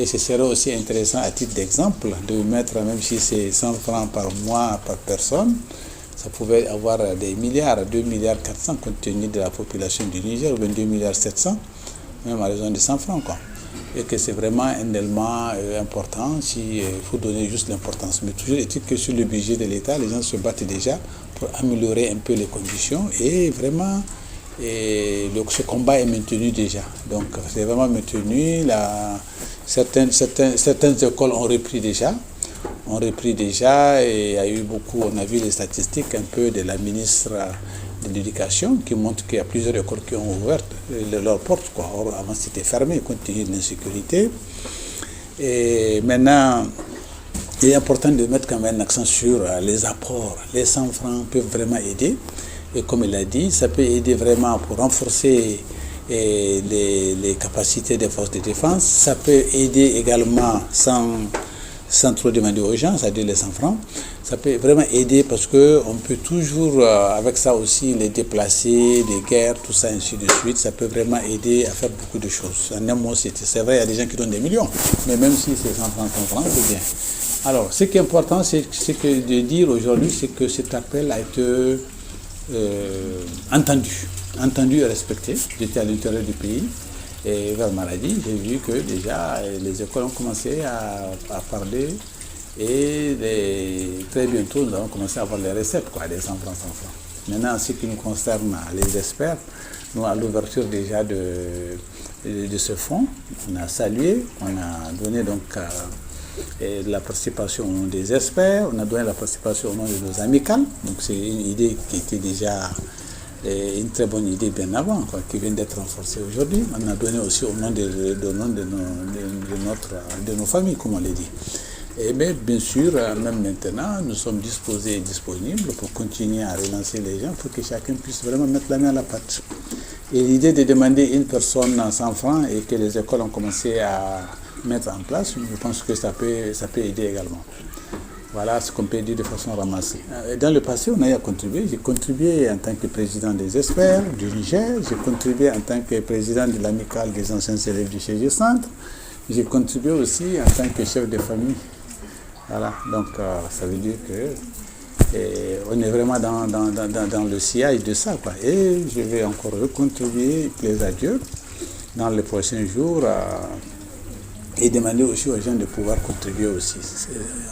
Et ce serait aussi intéressant, à titre d'exemple, de mettre, même si c'est 100 francs par mois par personne, ça pouvait avoir des milliards, 2 milliards 400 compte tenu de la population du Niger, ou bien 2 milliards 700, même à raison de 100 francs, quoi. Et que c'est vraiment un élément important, il faut donner juste l'importance. Mais toujours est-il que sur le budget de l'État, les gens se battent déjà pour améliorer un peu les conditions et vraiment, ce combat est maintenu déjà. Donc c'est vraiment maintenu. Certaines écoles ont repris déjà. Et il y a eu beaucoup, on a vu les statistiques un peu de la ministre de l'Éducation qui montrent qu'il y a plusieurs écoles qui ont ouvert leurs portes, quoi. Or, avant c'était fermé compte tenu de l'insécurité. Et maintenant, il est important de mettre quand même un accent sur les apports. Les 100 francs peuvent vraiment aider. Et comme il a dit, ça peut aider vraiment pour renforcer les capacités des forces de défense. Ça peut aider également sans trop demander aux gens, c'est-à-dire les 100 francs. Ça peut vraiment aider parce qu'on peut toujours, avec ça aussi, les déplacer, des guerres, tout ça, ainsi de suite. Ça peut vraiment aider à faire beaucoup de choses. En un mot, c'est vrai, il y a des gens qui donnent des millions, mais même si c'est 100 francs, c'est bien. Alors, ce qui est important, c'est que de dire aujourd'hui, c'est que cet appel a été entendu et respecté. J'étais à l'intérieur du pays. Et vers Maradi, j'ai vu que déjà les écoles ont commencé à parler et très bientôt nous allons commencer à avoir les recettes, quoi, des 100 francs. Maintenant, en ce qui nous concerne, les experts, nous à l'ouverture déjà de ce fonds, on a salué, on a donné donc la participation des experts, on a donné la participation au nom de nos amicales, donc c'est une idée qui était déjà une très bonne idée bien avant, quoi, qui vient d'être renforcée aujourd'hui. On a donné aussi au nom de nos familles, comme on l'a dit. Et bien sûr, même maintenant, nous sommes disposés et disponibles pour continuer à relancer les gens pour que chacun puisse vraiment mettre la main à la pâte. Et l'idée de demander une personne 100 francs et que les écoles ont commencé à mettre en place, je pense que ça peut aider également. Voilà ce qu'on peut dire de façon ramassée. Dans le passé, on a contribué. J'ai contribué en tant que président des experts du Niger. J'ai contribué en tant que président de l'amicale des anciens élèves du CG Centre. J'ai contribué aussi en tant que chef de famille. Voilà, donc ça veut dire que on est vraiment dans le sillage de ça, quoi. Et je vais encore recontribuer, plaise à Dieu, dans les prochains jours. Et demander aussi aux gens de pouvoir contribuer aussi.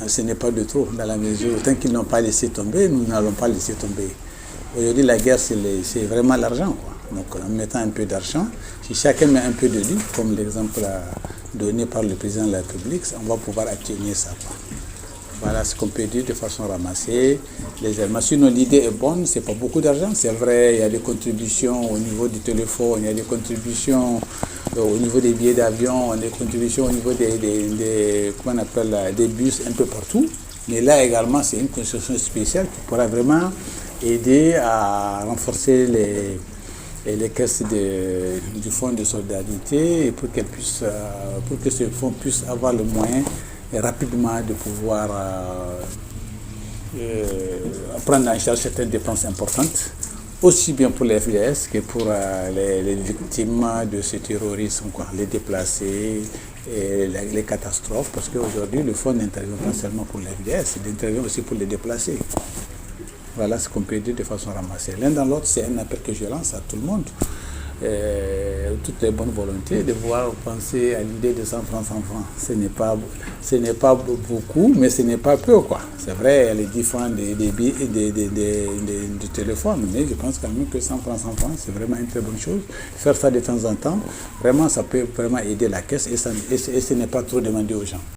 Ce n'est pas de trop dans la mesure. Tant qu'ils n'ont pas laissé tomber, nous n'allons pas laisser tomber. Aujourd'hui, la guerre, c'est vraiment l'argent, quoi. Donc, en mettant un peu d'argent, si chacun met un peu de lui, comme l'exemple donné par le président de la République, on va pouvoir atténuer ça, quoi. Voilà ce qu'on peut dire de façon ramassée. Sinon, l'idée est bonne, c'est pas beaucoup d'argent, c'est vrai, il y a des contributions au niveau du téléphone, il y a des contributions au niveau des billets d'avion, des contributions au niveau des bus un peu partout. Mais là également, c'est une construction spéciale qui pourra vraiment aider à renforcer les caisses du fonds de solidarité et pour que ce fonds puisse avoir le moyen rapidement de pouvoir prendre en charge certaines dépenses importantes, aussi bien pour les FDS que pour les victimes de ce terrorisme, quoi, les déplacés et les catastrophes, parce qu'aujourd'hui le fonds n'intervient pas seulement pour les FDS, il intervient aussi pour les déplacés. Voilà ce qu'on peut dire de façon ramassée. L'un dans l'autre, c'est un appel que je lance à tout le monde. Toutes les bonnes volontés de pouvoir penser à l'idée de 100 francs. Ce n'est pas beaucoup, mais ce n'est pas peu, quoi. C'est vrai, il y a les 10 francs du téléphone, mais je pense quand même que 100 francs, c'est vraiment une très bonne chose. Faire ça de temps en temps, vraiment, ça peut vraiment aider la caisse et ce n'est pas trop demandé aux gens.